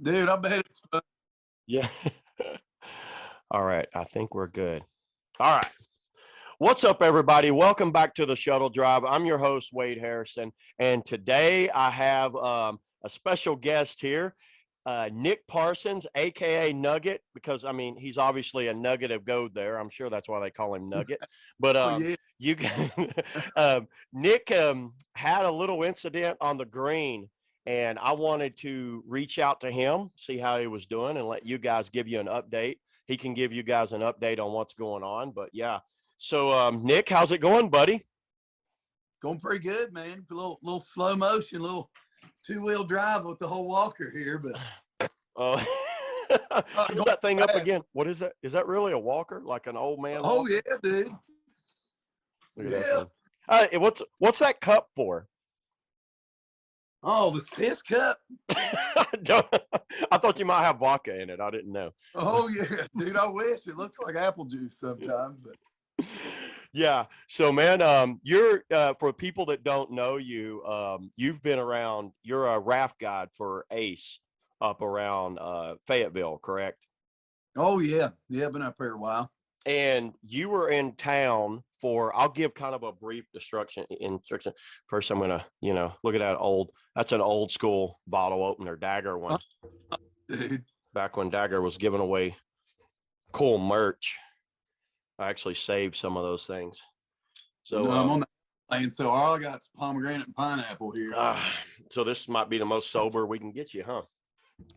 Dude, I bet it's fun. Yeah. All right. I think we're good. All right. What's up, everybody? Welcome back to the Shuttle Drive. I'm your host, Wade Harrison. And today I have a special guest here, Nick Parsons, a.k.a. Nugget, because, I mean, he's obviously a nugget of gold there. I'm sure that's why they call him Nugget. But Oh, yeah. you Nick had a little incident on the green, and I wanted to reach out to him, see how he was doing, and let you guys give you an update. He can give you guys an update on what's going on. But yeah. So Nick, how's it going, buddy? Going pretty good, man. A little slow motion, little two-wheel drive with the whole walker here, but Hold going that thing up fast. again. What is that? Is that really a walker, like an old man Oh, walker? yeah, dude. Look at Yeah. that thing. What's that cup for? Oh, this piss cup. I thought you might have vodka in it. I didn't know. Oh, yeah, dude. I wish. It looks like apple juice sometimes, but Yeah. So, man, you're for people that don't know you, you've been around. You're a raft guide for Ace up around Fayetteville, correct? oh, yeah. Yeah, been up here a while. And you were in town for, I'll give kind of a brief instruction. First, I'm gonna, look at that's an old school bottle opener, Dagger one. Dude. Back when Dagger was giving away cool merch. I actually saved some of those things. So No, I'm on the plane, so all I got is pomegranate and pineapple here. So this might be the most sober we can get you, huh?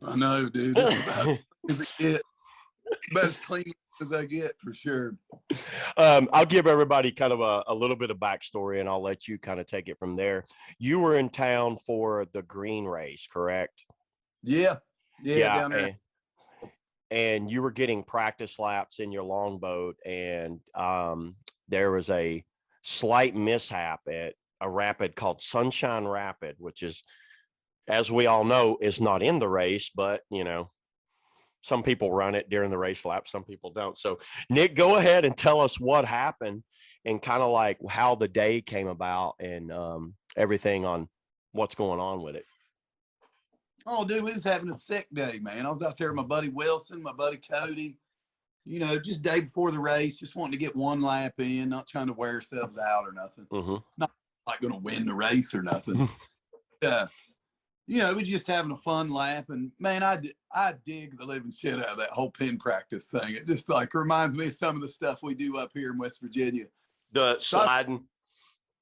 I know, dude. It's about as it get. About as clean as I get, for sure. I'll give everybody kind of a little bit of backstory, and I'll let you kind of take it from there. You were in town for the green race, correct? Yeah. Yeah, down there. And you were getting practice laps in your longboat, and there was a slight mishap at a rapid called Sunshine Rapid, which is, as we all know, is not in the race, but some people run it during the race lap, some people don't. So Nick, go ahead and tell us what happened and kind of like how the day came about and everything on what's going on with it. Oh, dude, we was having a sick day, man. I was out there with my buddy Wilson, my buddy Cody, just day before the race, just wanting to get one lap in, not trying to wear ourselves out or nothing. Mm-hmm. Not like going to win the race or nothing. We was just having a fun lap. And, man, I dig the living shit out of that whole pin practice thing. It just, reminds me of some of the stuff we do up here in West Virginia. The sliding.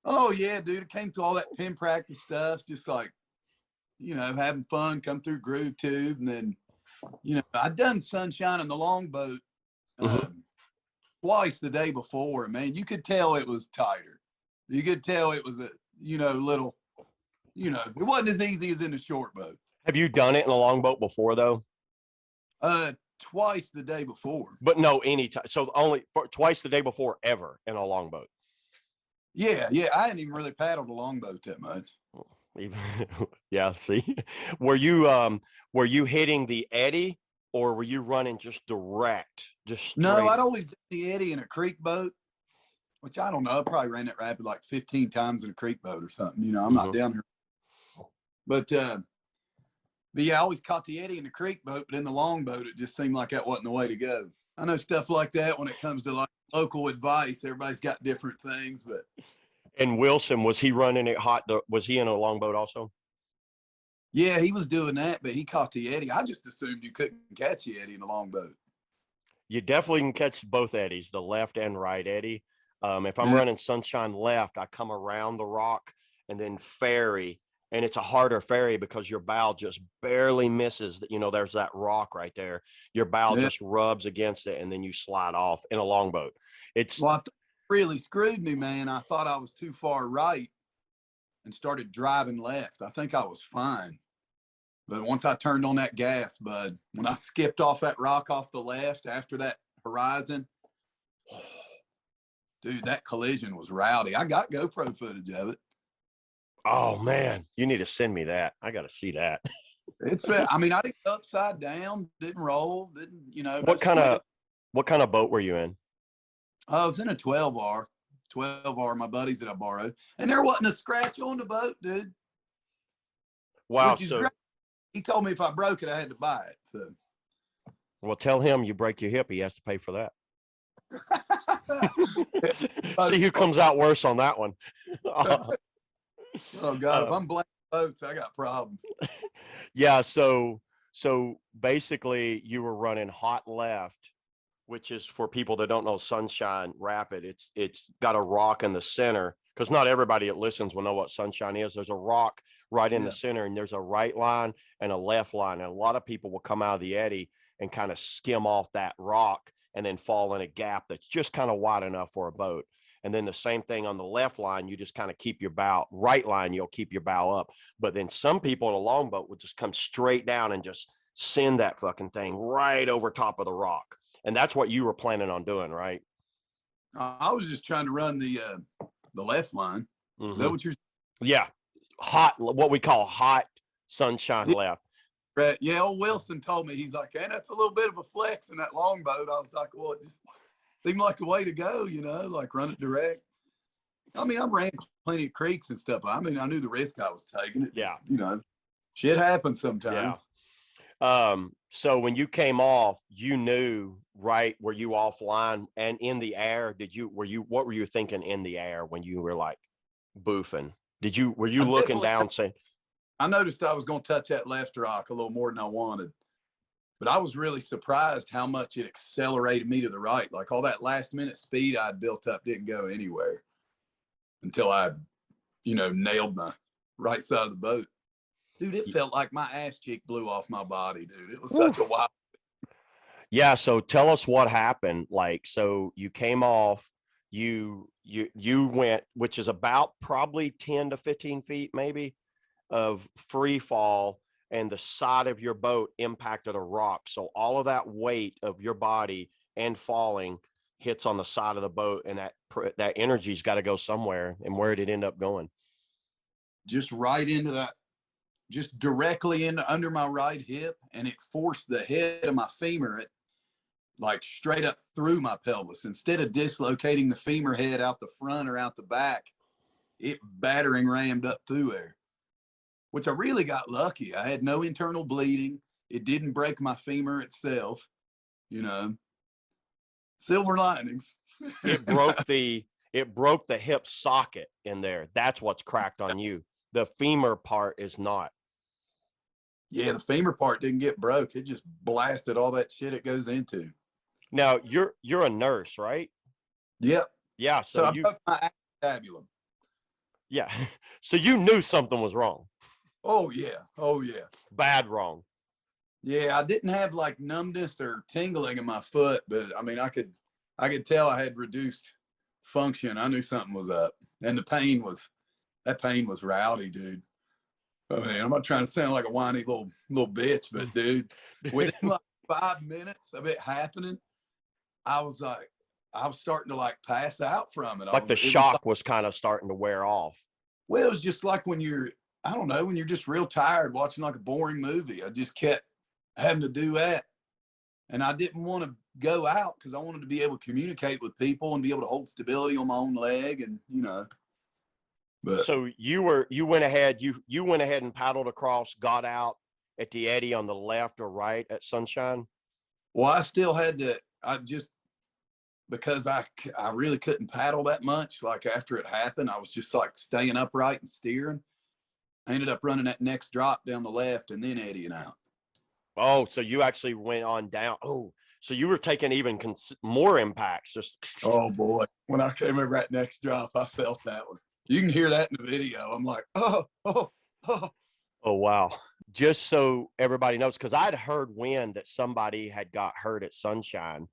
Oh, yeah, dude. It came to all that pin practice stuff, just having fun, come through Groove Tube. And then, I'd done Sunshine in the longboat twice the day before. Man, you could tell it was tighter. You could tell it was a, little, it wasn't as easy as in the short boat. Have you done it in a longboat before, though? Twice the day before. But no, anytime. So only twice the day before ever in a longboat. Yeah. I hadn't even really paddled a longboat that much. Yeah, see, were you hitting the eddy, or were you running just direct? No, I'd always done the eddy in a creek boat, which I don't know. I probably ran that rapid like 15 times in a creek boat or something. I'm not down here, but yeah, I always caught the eddy in the creek boat, but in the longboat, it just seemed like that wasn't the way to go. I know stuff like that when it comes to local advice. Everybody's got different things, but. And Wilson, was he running it hot? Was he in a longboat also? Yeah, he was doing that, but he caught the eddy. I just assumed you couldn't catch the eddy in a longboat. You definitely can catch both eddies, the left and right eddy. If I'm running Sunshine left, I come around the rock and then ferry, and it's a harder ferry because your bow just barely misses. There's that rock right there. Your bow just rubs against it, and then you slide off in a longboat. Really screwed me, man. I thought I was too far right and started driving left. I think I was fine. But once I turned on that gas, bud, when I skipped off that rock off the left after that horizon, dude, that collision was rowdy. I got GoPro footage of it. Oh, man, you need to send me that. I got to see that. I didn't go upside down, didn't roll, didn't. What kind of boat were you in? I was in a 12R, my buddies that I borrowed. And there wasn't a scratch on the boat, dude. Wow. So he told me if I broke it, I had to buy it. So. Well, tell him you break your hip, he has to pay for that. See who comes out worse on that one. Oh God, if I'm blaming boats, I got problems. Yeah, so basically you were running hot left, which is, for people that don't know Sunshine Rapid, it's got a rock in the center, because not everybody that listens will know what Sunshine is. There's a rock right in the center, and there's a right line and a left line, and a lot of people will come out of the eddy and kind of skim off that rock and then fall in a gap that's just kind of wide enough for a boat. And then the same thing on the left line, you just kind of keep your bow, right line, you'll keep your bow up. But then some people in a longboat would just come straight down and just send that fucking thing right over top of the rock. And that's what you were planning on doing, right? I was just trying to run the left line. Is that what you're saying? Yeah. Hot, what we call hot Sunshine left. Right. Yeah, old Wilson told me, he's like, hey, that's a little bit of a flex in that longboat. I was like, well, it just seemed like the way to go, like run it direct. I mean, I ran plenty of creeks and stuff. I mean, I knew the risk I was taking. It just, shit happens sometimes. Yeah. So when you came off, you knew, right? Were you offline and in the air? What were you thinking in the air when you were like boofing? Were you looking down saying, I noticed I was going to touch that left rock a little more than I wanted, but I was really surprised how much it accelerated me to the right. Like all that last minute speed I'd built up didn't go anywhere until I, nailed my right side of the boat. Dude, it felt like my ass cheek blew off my body, dude. It was such a wild. Yeah. So tell us what happened. Like, so you came off, you went, which is about probably 10 to 15 feet, maybe, of free fall, and the side of your boat impacted a rock. So all of that weight of your body and falling hits on the side of the boat, and that energy's got to go somewhere. And where did it end up going? Just right into that, just directly into under my right hip, and it forced the head of my femur like straight up through my pelvis. Instead of dislocating the femur head out the front or out the back, it battering rammed up through there, which I really got lucky. I had no internal bleeding. It didn't break my femur itself, silver linings. It broke the hip socket in there. That's what's cracked on you. The femur part is not. Yeah, the femur part didn't get broke. It just blasted all that shit it goes into. Now you're a nurse, right? Yep. Yeah. So I broke my acetabulum. Yeah. So you knew something was wrong. Oh yeah. Bad wrong. Yeah, I didn't have like numbness or tingling in my foot, but I mean, I could tell I had reduced function. I knew something was up, and that pain was rowdy, dude. I mean, I'm not trying to sound like a whiny little bitch, but dude, within like 5 minutes of it happening, I was starting to like pass out from it. Like the shock was kind of starting to wear off. Well, it was just like when you're just real tired watching like a boring movie. I just kept having to do that. And I didn't want to go out because I wanted to be able to communicate with people and be able to hold stability on my own leg. And, but so you went ahead and paddled across, got out at the eddy on the left or right at Sunshine. Well, I still had to, because I really couldn't paddle that much. Like after it happened, I was just like staying upright and steering. I ended up running that next drop down the left and then eddying out. Oh, so you actually went on down. Oh, so you were taking even more impacts. Just oh boy, when I came over that next drop, I felt that one. You can hear that in the video. I'm like, oh wow. Just so everybody knows, because I'd heard that somebody had got hurt at Sunshine,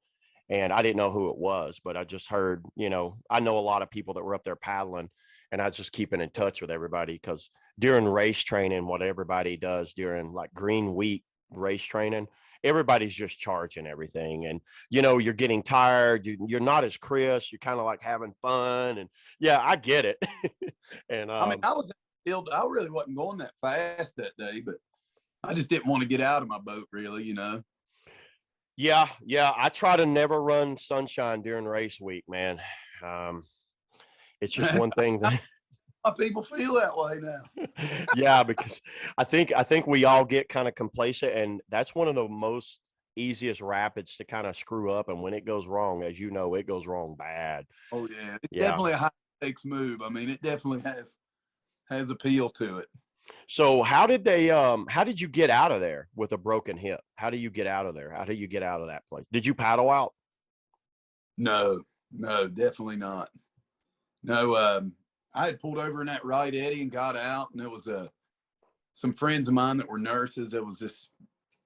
and I didn't know who it was, but I just heard, I know a lot of people that were up there paddling, and I was just keeping in touch with everybody, because during race training, what everybody does during like Green Week race training, everybody's just charging everything, and you're getting tired, you're not as crisp, you're kind of like having fun, and yeah, I get it. And I mean, I really wasn't going that fast that day, but I just didn't want to get out of my boat, really. Yeah, I try to never run Sunshine during race week, man. It's just one thing that why people feel that way now. Yeah, because I think we all get kind of complacent, and that's one of the most easiest rapids to kind of screw up. And when it goes wrong, as you know, it goes wrong bad. Oh yeah, it's Yeah. definitely a high stakes move. I mean, it definitely has appeal to it. So how did you get out of there with a broken hip? How do you get out of there? How do you get out of that place? Did you paddle out? No, definitely not. No, I had pulled over in that right eddy and got out, and there was some friends of mine that were nurses. There was this,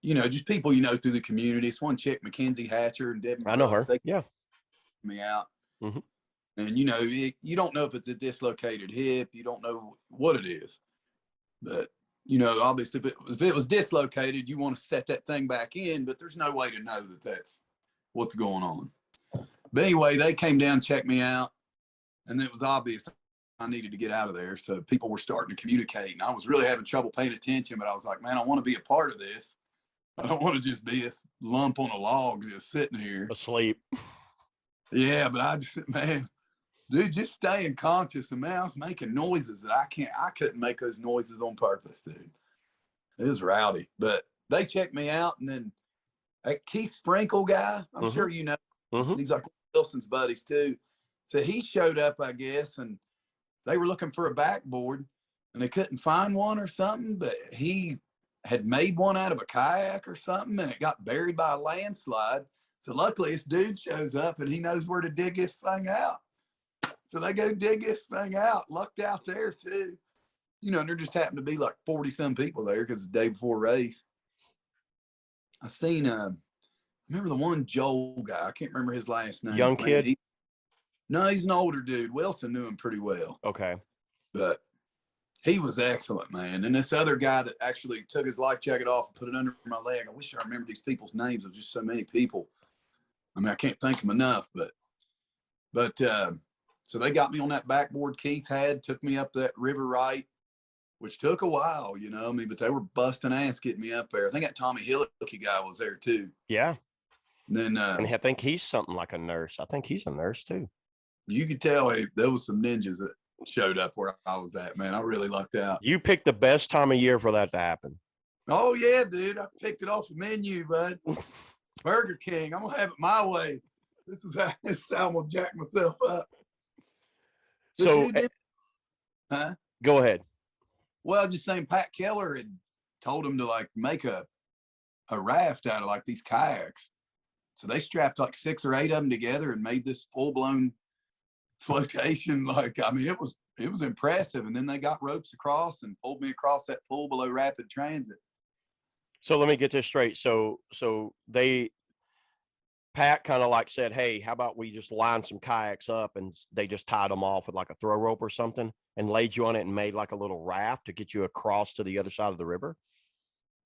just people through the community. It's one chick, Mackenzie Hatcher, and Debbie. I know her. Brooks, Yeah. Me out. Mm-hmm. And you don't know if it's a dislocated hip. You don't know what it is, but obviously if it was dislocated, you want to set that thing back in. But there's no way to know that that's what's going on. But anyway, they came down, checked me out, and it was obvious I needed to get out of there. So people were starting to communicate, and I was really having trouble paying attention. But I was like, man, I want to be a part of this. I don't want to just be this lump on a log just sitting here Asleep. Yeah, but man, dude, just staying conscious. And man, I was making noises that I couldn't make those noises on purpose, dude. It was rowdy. But they checked me out, and then that Keith Sprinkle guy, I'm sure you know, he's like Wilson's buddies too. So he showed up, I guess, and they were looking for a backboard, and they couldn't find one or something, but he had made one out of a kayak or something, and it got buried by a landslide. So luckily this dude shows up and he knows where to dig this thing out. So they go dig this thing out, lucked out there too. And there just happened to be like 40 some people there because it's the day before race. I seen, remember the one Joel guy, I can't remember his last name. Young kid? No, he's an older dude. Wilson knew him pretty well. Okay. But he was excellent, man. And this other guy that actually took his life jacket off and put it under my leg. I wish I remembered these people's names. There's just so many people. I mean, I can't thank them enough, but so they got me on that backboard Keith had, took me up that river right, which took a while, but they were busting ass getting me up there. I think that Tommy Hillicky guy was there too. Yeah. And then, and I think he's something like a nurse. I think he's a nurse too. You could tell there was some ninjas that showed up where I was at, man. I really lucked out. You picked the best time of year for that to happen. Oh yeah, dude. I picked it off the menu, bud. Burger King. I'm gonna have it my way. This is how I'm gonna jack myself up. So, go ahead. Well, just saying, Pat Keller had told him to make a raft out of like these kayaks. So they strapped like 6 or 8 of them together and made this full blown flotation. It was impressive. And then they got ropes across and pulled me across that pool below rapid transit. So let me get this straight. So Pat kind of said, hey, how about we just line some kayaks up, and they just tied them off with like a throw rope or something and laid you on it and made like a little raft to get you across to the other side of the river?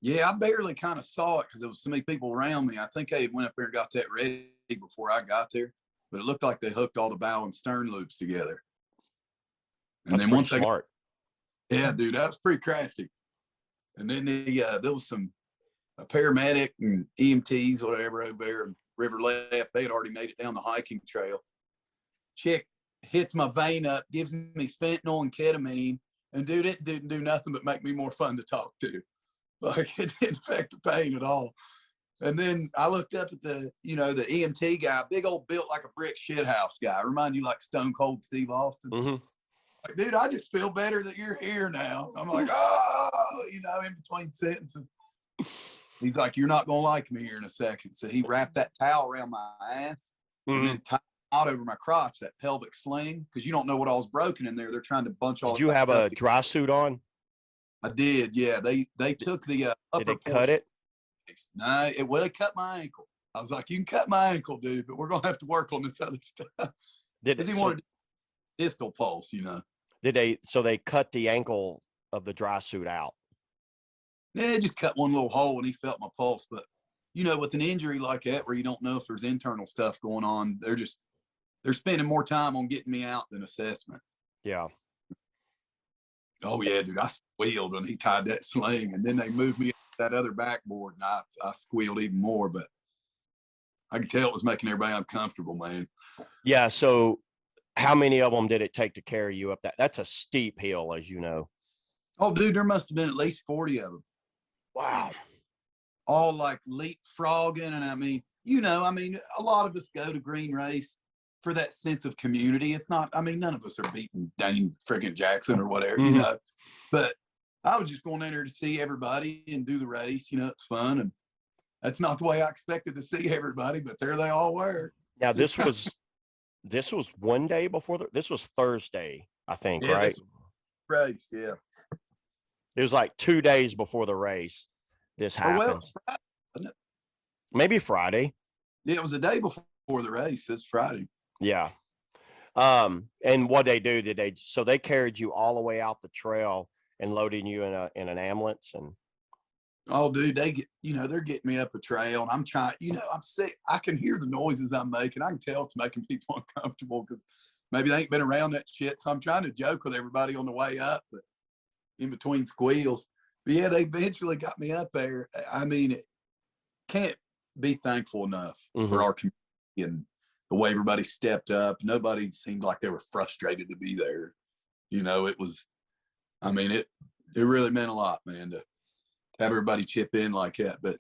Yeah, I barely kind of saw it because there was so many people around me. I think they went up there and got that ready before I got there, but it looked like they hooked all the bow and stern loops together. And then once smart. Yeah, dude, that was pretty crafty. And then there was a paramedic and EMTs, whatever, over there, river left. They had already made it down the hiking trail. Chick hits my vein up, gives me fentanyl and ketamine, and dude, it didn't do nothing but make me more fun to talk to. It didn't affect the pain at all. And then I looked up at the EMT guy, big old built like a brick shithouse guy. Remind you like Stone Cold Steve Austin. Like, dude, I just feel better that you're here now. I'm like, in between sentences. He's like, you're not going to like me here in a second. So he wrapped that towel around my ass and then tied out over my crotch, that pelvic sling, because you don't know what all was broken in there. They're trying to bunch all. Did you have a dry suit on? I did, yeah. They took the upper. Did they cut it? No, they cut my ankle. I was like, you can cut my ankle, dude, but we're gonna have to work on this other stuff. Because he wanted distal pulse, So they cut the ankle of the dry suit out? Yeah, just cut one little hole and he felt my pulse. But with an injury like that where you don't know if there's internal stuff going on, they're spending more time on getting me out than assessment. Yeah. Oh yeah, dude, I squealed when he tied that sling, and then they moved me to that other backboard, and I squealed even more. But I could tell it was making everybody uncomfortable, man. Yeah. So How many of them did it take to carry you up that? That's a steep hill, as you know. Oh, dude, there must have been at least 40 of them. Wow. All like leapfrogging. And I mean, a lot of us go to Green Race for that sense of community. It's not, I mean, none of us are beating Dane friggin' Jackson or whatever, but I was just going in there to see everybody and do the race. It's fun. And that's not the way I expected to see everybody, but there they all were. Now this was one day before this was Thursday, I think, yeah, right? Race, yeah. It was like 2 days before the race. This happened. Friday, wasn't it? Maybe Friday. Yeah, it was the day before the race. It's Friday. Yeah. And what they do, so they carried you all the way out the trail and loading you in an ambulance and. Oh, dude, they get, they're getting me up a trail and I'm trying, I'm sick. I can hear the noises I'm making. I can tell it's making people uncomfortable because maybe they ain't been around that shit. So I'm trying to joke with everybody on the way up, but in between squeals. But yeah, they eventually got me up there. I mean, it can't be thankful enough for our community and the way everybody stepped up. Nobody seemed like they were frustrated to be there. It was, I mean, it really meant a lot, man, to have everybody chip in like that. But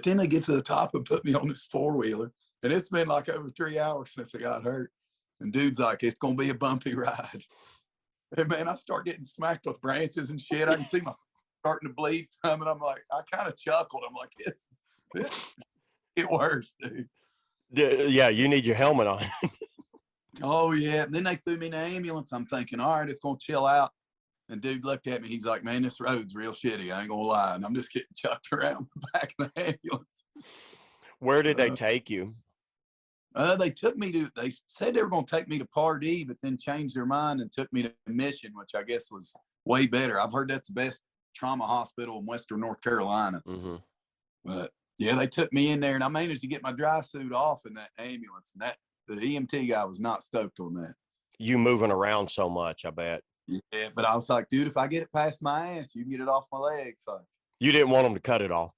then they get to the top and put me on this 4-wheeler. And it's been like over 3 hours since I got hurt. And dude's like, it's going to be a bumpy ride. And man, I start getting smacked with branches and shit. I can see my starting to bleed from it. I'm like, I kind of chuckled. I'm like, this get worse, dude. Yeah, you need your helmet on. Oh yeah. And then they threw me in the ambulance. I'm thinking, all right, it's gonna chill out. And dude looked at me. He's like, man, this road's real shitty. I ain't gonna lie. And I'm just getting chucked around the back of the ambulance. Where did they take you? They said they were gonna take me to Pardee, but then changed their mind and took me to Mission, which I guess was way better. I've heard that's the best trauma hospital in Western North Carolina. But yeah, they took me in there and I managed to get my dry suit off in that ambulance. And the EMT guy was not stoked on that. You moving around so much, I bet. Yeah, but I was like, dude, if I get it past my ass, you can get it off my legs. So you didn't want them to cut it off.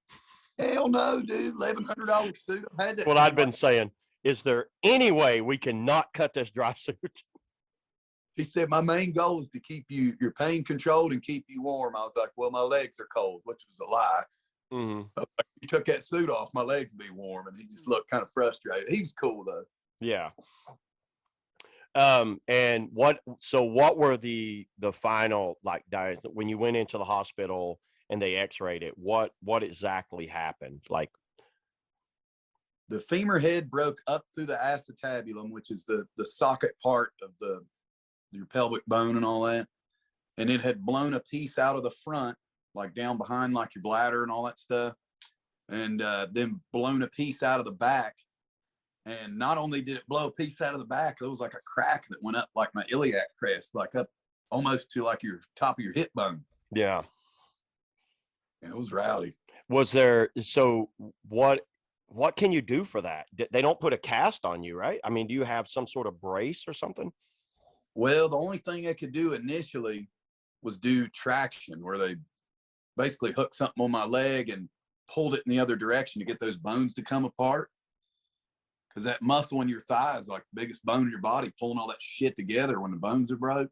Hell no, dude. $1,100 suit. I've had that. What I'd been saying, is there any way we can not cut this dry suit? He said, my main goal is to keep your pain controlled and keep you warm. I was like, well, my legs are cold, which was a lie. You took that suit off, my legs be warm. And he just looked kind of frustrated. He was cool though. Yeah. And what were the final, like, when you went into the hospital and they x-rayed it, what exactly happened? Like, the femur head broke up through the acetabulum, which is the socket part of your pelvic bone and all that. And it had blown a piece out of the front, like down behind like your bladder and all that stuff. And then blown a piece out of the back. And not only did it blow a piece out of the back, there was like a crack that went up like my iliac crest, like up almost to like your top of your hip bone. Yeah. It was rowdy. Was there, so what can you do for that? They don't put a cast on you, right? I mean, do you have some sort of brace or something? Well, the only thing I could do initially was do traction, where they basically hooked something on my leg and pulled it in the other direction to get those bones to come apart. Because that muscle in your thigh is like the biggest bone in your body, pulling all that shit together when the bones are broke.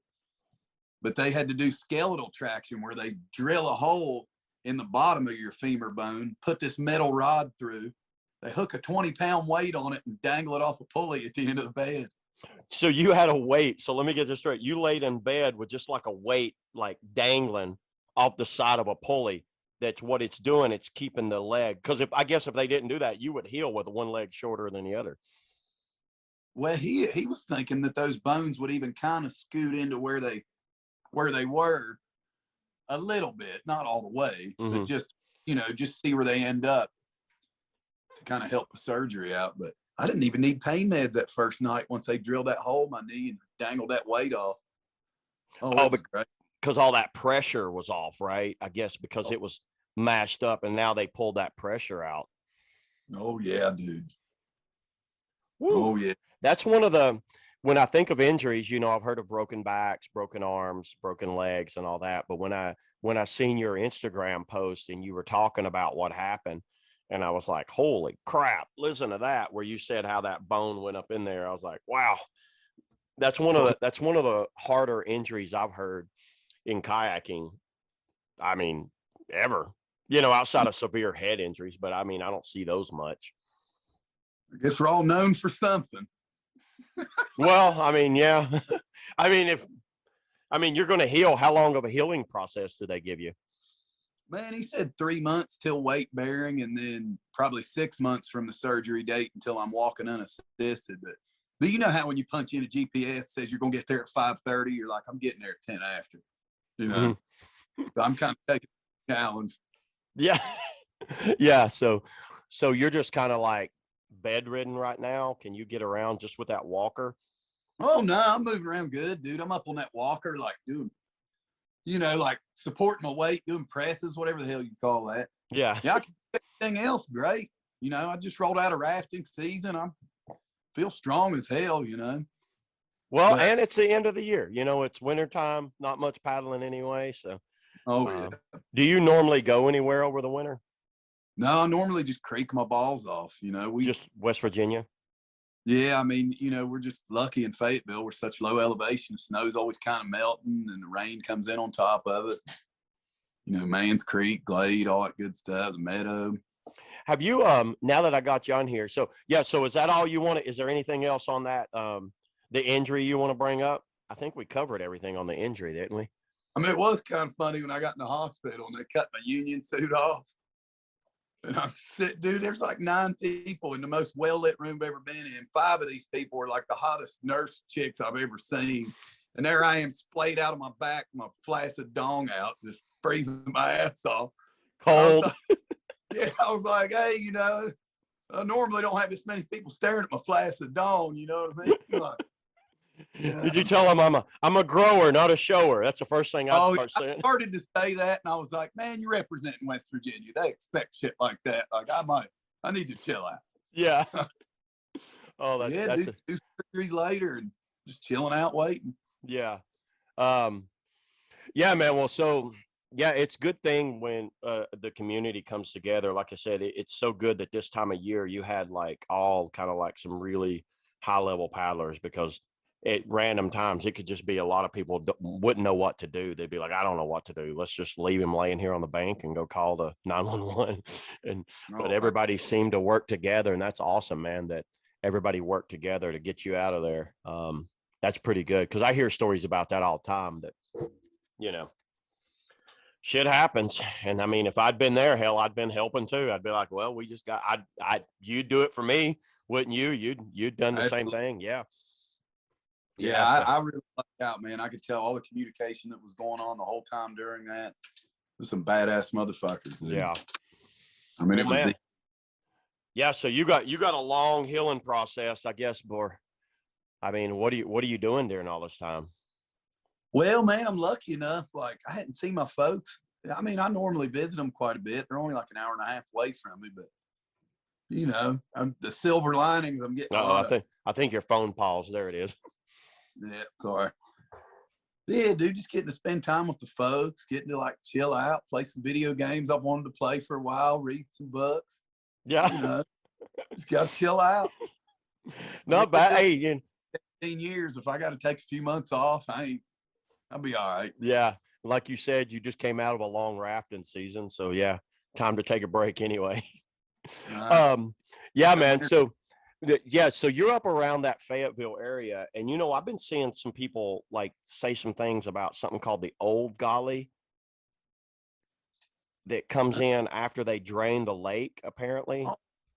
But they had to do skeletal traction, where they drill a hole in the bottom of your femur bone, put this metal rod through, they hook a 20-pound weight on it and dangle it off a pulley at the end of the bed. So you had a weight. So let me get this straight. You laid in bed with just like a weight, like dangling off the side of a pulley. That's what it's doing. It's keeping the leg. Because I guess if they didn't do that, you would heal with one leg shorter than the other. Well, he was thinking that those bones would even kind of scoot into where they were a little bit, not all the way, but just see where they end up to kind of help the surgery out. But I didn't even need pain meds that first night once they drilled that hole in my knee and dangled that weight off. Oh, because all that pressure was off, right? I guess because it was mashed up and now they pulled that pressure out. Oh yeah, dude. Woo. Oh yeah. That's one of when I think of injuries, I've heard of broken backs, broken arms, broken legs and all that. But when I seen your Instagram post and you were talking about what happened, and I was like, holy crap, listen to that, where you said how that bone went up in there. I was like, wow, That's one of the harder injuries I've heard in kayaking. I mean, ever, outside of severe head injuries, but I mean, I don't see those much. I guess we're all known for something. Well, I mean, yeah. I mean, you're going to heal. How long of a healing process do they give you? Man, he said 3 months till weight bearing, and then probably 6 months from the surgery date until I'm walking unassisted. But you know how when you punch in a GPS, says you're going to get there at 5:30, you're like, I'm getting there at 10 after. So I'm kind of taking the challenge. Yeah. Yeah. So you're just kind of like bedridden right now. Can you get around just with that walker? Oh no, I'm moving around good, dude. I'm up on that walker, like doing, like supporting my weight, doing presses, whatever the hell you call that. Yeah. Yeah, I can do everything else great. I just rolled out a rafting season. I feel strong as hell, Well, and it's the end of the year. It's wintertime, not much paddling anyway. So, yeah. Do you normally go anywhere over the winter? No, I normally just creek my balls off. We just West Virginia. Yeah, I mean, we're just lucky in Fayetteville. We're such low elevation. The snow's always kind of melting, and the rain comes in on top of it. Mans Creek, Glade, all that good stuff. The meadow. Have you now that I got you on here? So yeah, so is that all you want? Is there anything else on that? The injury you want to bring up? I think we covered everything on the injury, didn't we? I mean, it was kind of funny when I got in the hospital and they cut my union suit off. And I'm sitting, dude, there's like 9 people in the most well-lit room I've ever been in. 5 of these people were like the hottest nurse chicks I've ever seen. And there I am splayed out of my back, my flaccid dong out, just freezing my ass off. Cold. I was like, hey, I normally don't have this many people staring at my flaccid dong, you know what I mean? Like, yeah. Did you tell them I'm a grower, not a shower? That's the first thing I'd start saying. I started to say that, and I was like, man, you're representing West Virginia. They expect shit like that. Like, I need to chill out. Yeah. Oh, that's dude, 2 surgeries later and just chilling out, waiting. Yeah. Yeah, man. Well, so yeah, it's a good thing when the community comes together. Like I said, it's so good that this time of year you had like all kind of like some really high level paddlers, because at random times it could just be a lot of people wouldn't know what to do. They'd be like, I don't know what to do. Let's just leave him laying here on the bank and go call the 911. But everybody seemed to work together, and that's awesome, man, that everybody worked together to get you out of there. That's pretty good, because I hear stories about that all the time, that shit happens. And I mean, if I'd been there, hell, I'd been helping too. I'd be like, well, we just got, you'd do it for me, wouldn't you? You'd done the same thing. Yeah. Yeah, I really lucked out, man. I could tell all the communication that was going on the whole time during that. There's some badass motherfuckers, dude. Yeah. I mean, well, it was yeah, so you got a long healing process, I guess, Bor. I mean, what are you doing during all this time? Well, man, I'm lucky enough. Like, I hadn't seen my folks. I mean, I normally visit them quite a bit. They're only like an hour and a half away from me, but the silver linings I'm getting. I think your phone paused. There it is. Yeah, sorry. Yeah, dude, just getting to spend time with the folks, getting to like chill out, play some video games I've wanted to play for a while, read some books. Yeah. Just got to chill out. Not bad. Hey, 15 years, if I got to take a few months off, I'll be all right. Yeah. Like you said, you just came out of a long rafting season. So yeah, time to take a break anyway. Yeah, man. So you're up around that Fayetteville area, and I've been seeing some people like say some things about something called the Old Golly that comes in after they drain the lake, apparently.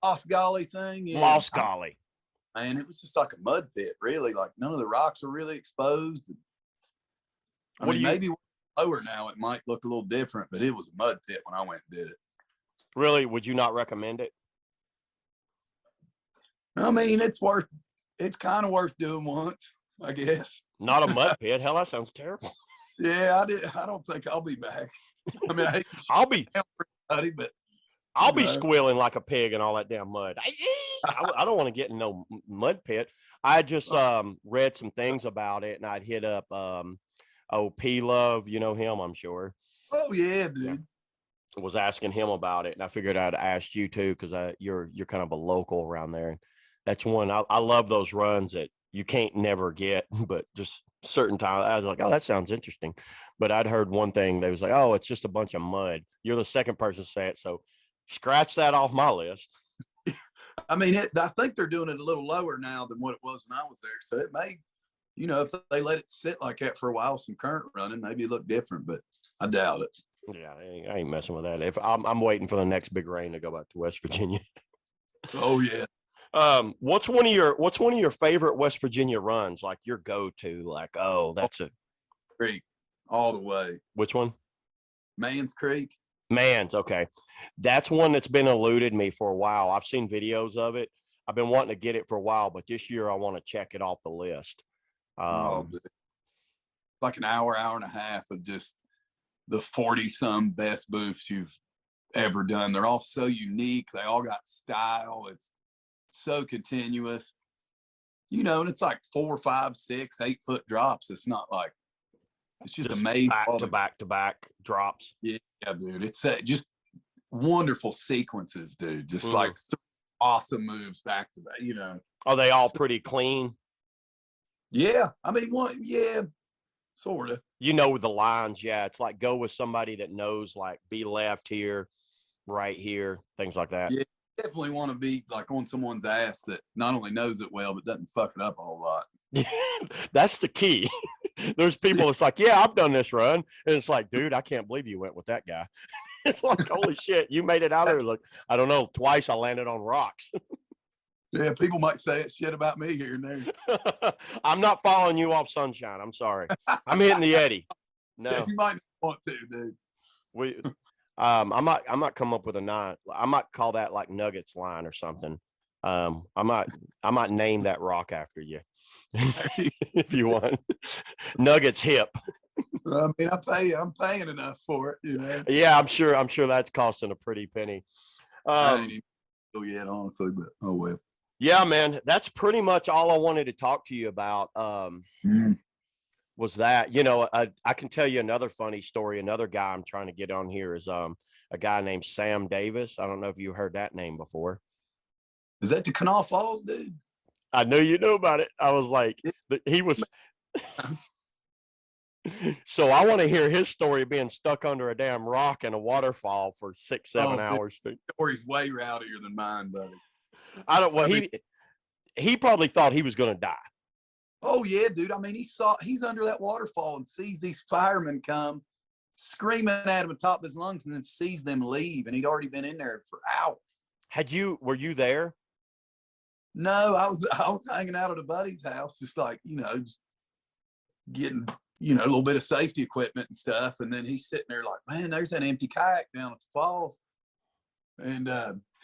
Lost Golly thing. Yeah. Lost Golly. Man, it was just like a mud pit, really. Like none of the rocks were really exposed. I mean, maybe lower now it might look a little different, but it was a mud pit when I went and did it. Really? Would you not recommend it? I mean, it's kind of worth doing once, I guess. Not a mud pit. Hell, that sounds terrible. Yeah, I don't think I'll be back. I mean, I'll be be squealing like a pig in all that damn mud. I don't want to get in no mud pit. I just read some things about it, and I'd hit up P Love, you know him, I'm sure. Oh yeah, dude. Yeah. Was asking him about it, and I figured I'd ask you too, because you're kind of a local around there. That's one I love, those runs that you can't never get, but just certain times I was like, oh, that sounds interesting. But I'd heard one thing, they was like, oh, it's just a bunch of mud. You're the second person to say it, so scratch that off my list. I mean, I think they're doing it a little lower now than what it was when I was there. So it may, you know, if they let it sit like that for a while, some current running, maybe it look different, but I doubt it. Yeah, I ain't messing with that. If I'm waiting for the next big rain to go back to West Virginia. Oh yeah. What's one of your favorite West Virginia runs? Like your go-to, like, oh, that's a Creek all the way. which one? Man's Creek. Man's, okay. That's one that's been eluded me for a while. I've seen videos of it. I've been wanting to get it for a while, but this year I want to check it off the list. Like an hour and a half of just the 40-some best booths you've ever done. They're all so unique. They all got style. It's so continuous, you know, and it's like 4, 5, 6, 8 foot drops. It's not like, it's just amazing. Back to back drops. Yeah, dude. It's just wonderful sequences, dude. Just like awesome moves back to back, you know. Are they all pretty clean? Yeah. I mean, sort of. You know the lines, yeah. It's like go with somebody that knows, like be left here, right here, things like that. Yeah, definitely want to be like on someone's ass that not only knows it well, but doesn't fuck it up a whole lot. That's the key. There's people, it's like, yeah, I've done this run. And it's like, dude, I can't believe you went with that guy. It's like, holy shit, you made it out of there. Look, I don't know, twice I landed on rocks. Yeah, people might say shit about me here and there. I'm not following you off Sunshine. I'm sorry. I'm hitting the eddy. No, yeah, you might want to, dude. I might come up with a 9. I might call that like Nuggets line or something. I might name that rock after you if you want. Nuggets hip. I mean, I'm paying enough for it, you know. Yeah, I'm sure that's costing a pretty penny. I ain't even yet, honestly, but oh well. Yeah, man, that's pretty much all I wanted to talk to you about. Was that, you know, I can tell you another funny story. Another guy I'm trying to get on here is a guy named Sam Davis. I don't know if you heard that name before. Is that the Canal Falls, dude? I knew you knew about it. I was like, he was. So I want to hear his story of being stuck under a damn rock in a waterfall for 6, 7 hours. His story's way rowdier than mine, buddy. He probably thought he was going to die. Oh yeah, dude. I mean, he's under that waterfall and sees these firemen come screaming at him at the top of his lungs, and then sees them leave, and he'd already been in there for hours. Were you there? No, I was hanging out at a buddy's house, just like, you know, just getting, you know, a little bit of safety equipment and stuff. And then he's sitting there like, man, there's that empty kayak down at the falls. And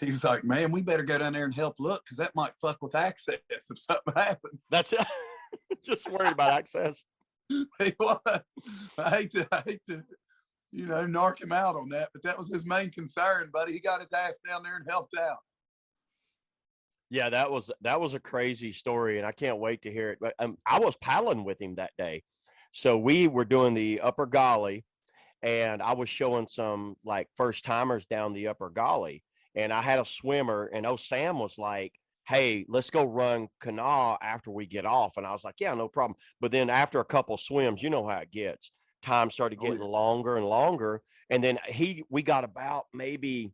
he was like, man, we better go down there and help look, because that might fuck with access if something happens. That's it. Just worried about access. He was. I hate to, you know, narc him out on that, but that was his main concern, buddy. He got his ass down there and helped out. Yeah, that was a crazy story, and I can't wait to hear it. But I was paddling with him that day, so we were doing the upper Golly, and I was showing some like first timers down the upper Golly, and I had a swimmer, and Sam was like, hey, let's go run canal after we get off. And I was like, yeah, no problem. But then after a couple swims, you know how it gets. Time started getting longer and longer. And then we got about maybe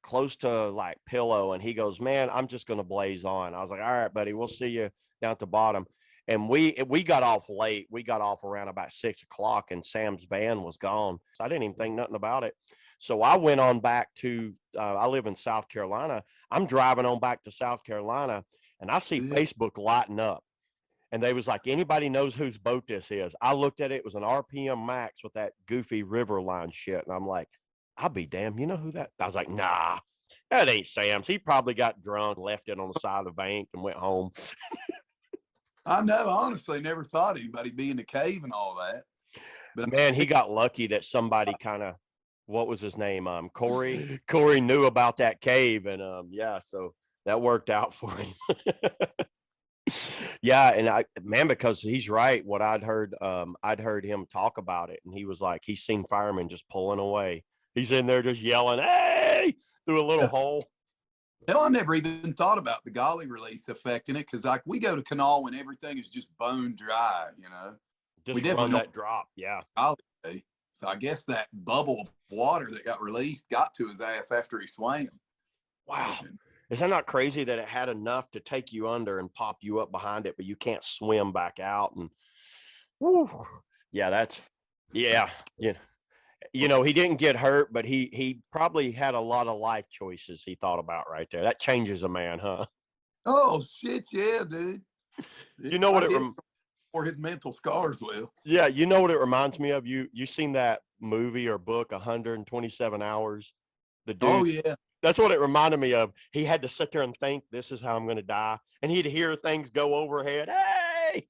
close to like pillow. And he goes, man, I'm just going to blaze on. I was like, all right, buddy, we'll see you down at the bottom. And we got off late. We got off around about 6 o'clock, and Sam's van was gone. So I didn't even think nothing about it. So I went on back to, I live in South Carolina. I'm driving on back to South Carolina, and I see Facebook lighting up. And they was like, anybody knows whose boat this is? I looked at it. It was an RPM Max with that goofy river line shit. And I'm like, I'll be damned. You know who that? I was like, nah, that ain't Sam's. He probably got drunk, left it on the side of the bank, and went home. I know. Honestly, never thought anybody'd be in the cave and all that. But man, he got lucky that somebody kind of, what was his name? Corey. Corey knew about that cave, and yeah, so that worked out for him. Yeah, and because he's right. What I'd heard him talk about it, and he was like, he's seen firemen just pulling away. He's in there just yelling, "Hey!" through a little hole. Hell, I never even thought about the golly release affecting it because, like, we go to canal when everything is just bone dry, you know. Just we run definitely that drop. Yeah. golly day. So I guess that bubble of water that got released got to his ass after he swam. Wow. Is that not crazy that it had enough to take you under and pop you up behind it, but you can't swim back out? And whew, yeah, that's yeah. You know, he didn't get hurt, but he probably had a lot of life choices he thought about right there. That changes a man, huh? Oh shit, yeah, dude. You know what it or his mental scars will. Yeah, you know what it reminds me of? You seen that movie or book 127 hours? The dude. Oh yeah. That's what it reminded me of. He had to sit there and think, this is how I'm going to die. And he'd hear things go overhead. Hey,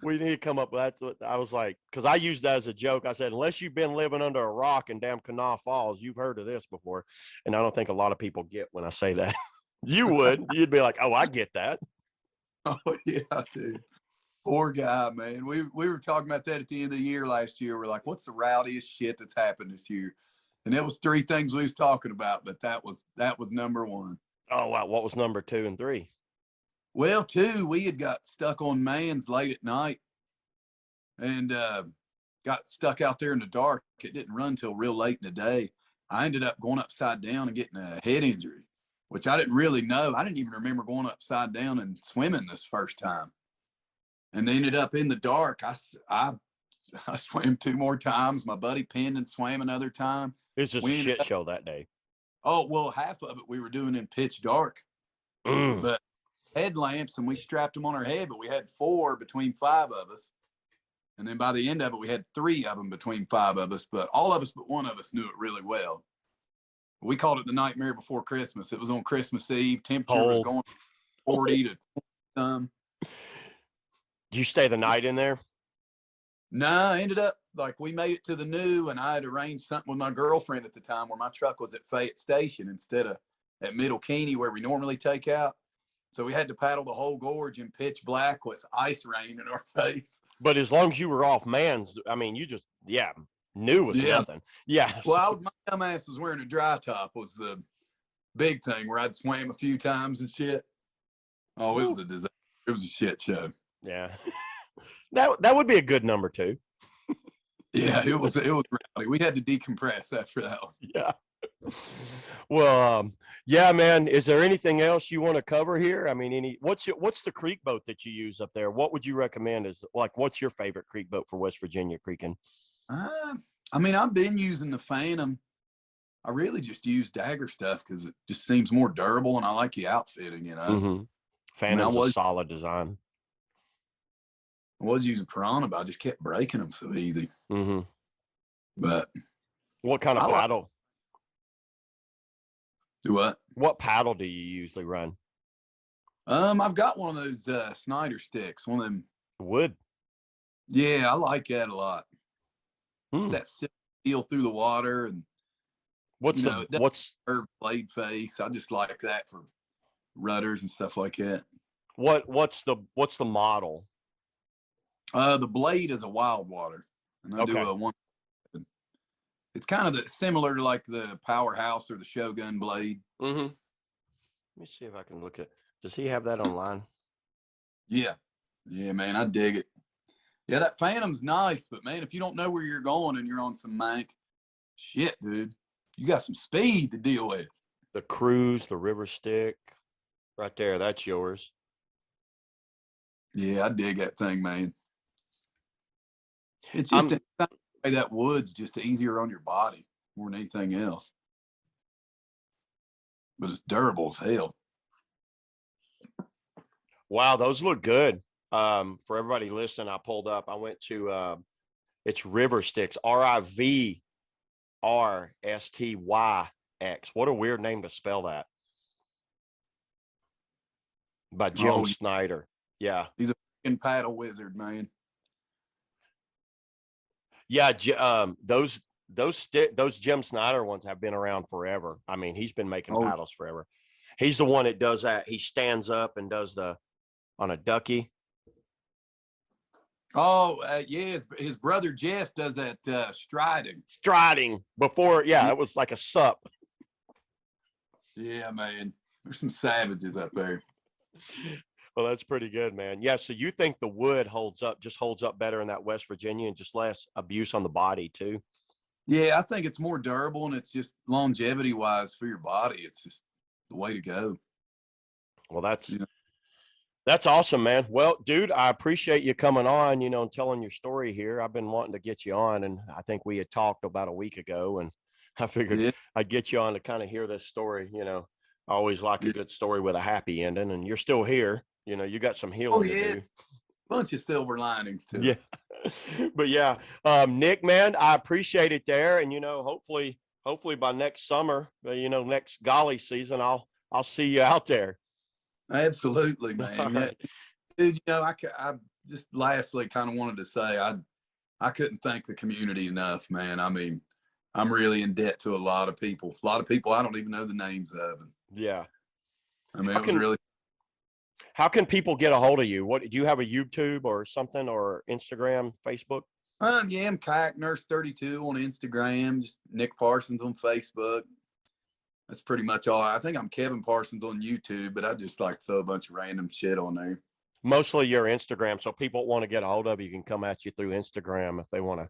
we need to come up with that. What I was like, because I used that as a joke. I said, unless you've been living under a rock in damn Kanawha Falls, you've heard of this before. And I don't think a lot of people get when I say that. You would. You'd be like, oh, I get that. Oh, yeah, dude. Poor guy, man. We were talking about that at the end of the year last year. We're like, what's the rowdiest shit that's happened this year? And it was 3 things we was talking about, but that was number 1. Oh, wow. What was number 2 and 3? Well, 2, we had got stuck on Mans late at night and got stuck out there in the dark. It didn't run till real late in the day. I ended up going upside down and getting a head injury, which I didn't really know. I didn't even remember going upside down and swimming this first time. And they ended up in the dark. I swam 2 more times. My buddy pinned and swam another time. It was just a shit show that day. Oh, well, half of it we were doing in pitch dark. But headlamps, and we strapped them on our head, but we had 4 between 5 of us. And then by the end of it, we had 3 of them between 5 of us, but all of us but one of us knew it really well. We called it the nightmare before Christmas. It was on Christmas Eve. Temperature was going 40 to 20. Did you stay the night in there? No, I ended up, like, we made it to the New, and I had arranged something with my girlfriend at the time where my truck was at Fayette Station instead of at Middle Keeney where we normally take out. So we had to paddle the whole gorge in pitch black with ice rain in our face. But as long as you were off Mans, I mean, you just, knew was nothing. Yeah. Well, my dumbass was wearing a dry top was the big thing where I'd swam a few times and shit. Oh, it was a disaster. It was a shit show. Yeah. That would be a good number 2. Yeah, it was rowdy. We had to decompress after that one. Yeah. Well, yeah, man. Is there anything else you want to cover here? I mean, what's the creek boat that you use up there? What would you recommend as like what's your favorite creek boat for West Virginia creeking? I mean, I've been using the Phantom. I really just use Dagger stuff because it just seems more durable, and I like the outfitting, you know. Phantom's a solid design. I was using Piranha, but I just kept breaking them so easy. But what kind of paddle? Do what? What paddle do you usually run? I've got one of those Snyder sticks, one of them. Wood? Yeah, I like that a lot. It's that feel through the water, and what's curved blade face. I just like that for rudders and stuff like that. What's the model? The blade is a Wild Water, and I do a one. It's kind of similar to like the Powerhouse or the Shogun blade. Let me see if I can look at. Does he have that online? Yeah, man, I dig it. Yeah, that Phantom's nice, but man, if you don't know where you're going and you're on some Mank, shit, dude, you got some speed to deal with. The Cruise, the River Stick, right there. That's yours. Yeah, I dig that thing, man. It's just that wood's just easier on your body more than anything else. But it's durable as hell. Wow, those look good. For everybody listening, I pulled up. I went to it's River Sticks, RIVRSTYX. What a weird name to spell that. By Jim Snyder. Yeah. He's a fucking paddle wizard, man. Yeah, those Jim Snyder ones have been around forever. I mean, he's been making paddles forever. He's the one that does that. He stands up and does on a ducky. Oh, yeah, his brother Jeff does that striding. Striding before, it was like a sup. Yeah, man. There's some savages up there. Well, that's pretty good, man. Yeah. So you think the wood just holds up better in that West Virginia and just less abuse on the body too? Yeah, I think it's more durable and it's just longevity wise for your body. It's just the way to go. Well, that's You know? That's awesome, man. Well, dude, I appreciate you coming on, and telling your story here. I've been wanting to get you on, and I think we had talked about a week ago, and I figured Yeah, I'd get you on to kind of hear this story. I always like a yeah. good story with a happy ending, and you're still here. You got some Oh, healing to yeah. do. Bunch of silver linings to Yeah. it. But yeah, Nick, man, I appreciate it there. And, hopefully by next summer, next golly season, I'll see you out there. Absolutely, All man. Yeah. right. Dude, I just lastly kind of wanted to say I couldn't thank the community enough, man. I mean, I'm really in debt to a lot of people. A lot of people I don't even know the names of. Yeah. I mean, How it was can really How can people get a hold of you? What do you have, a YouTube or something, or Instagram, Facebook? yeah, I'm Kayak Nurse 32 on Instagram, just Nick Parsons on Facebook. That's pretty much all. I think I'm Kevin Parsons on YouTube, but I just like throw a bunch of random shit on there. Mostly your Instagram. So people want to get a hold of you can come at you through Instagram if they want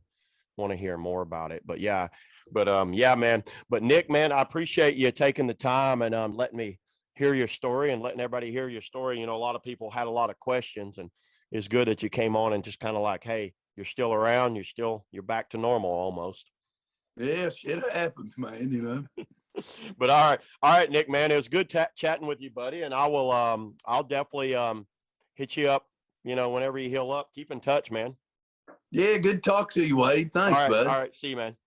to hear more about it. But yeah, yeah, man. But Nick, man, I appreciate you taking the time and letting me hear your story and letting everybody hear your story. A lot of people had a lot of questions, and it's good that you came on and just kind of like, hey, you're still around, you're back to normal almost. Yeah, shit happens, man, But all right, Nick, man, it was good chatting with you, buddy. And I'll definitely hit you up, whenever you heal up. Keep in touch, man. Yeah, good talk to you, Wade. Thanks, bud. All right. See you, man.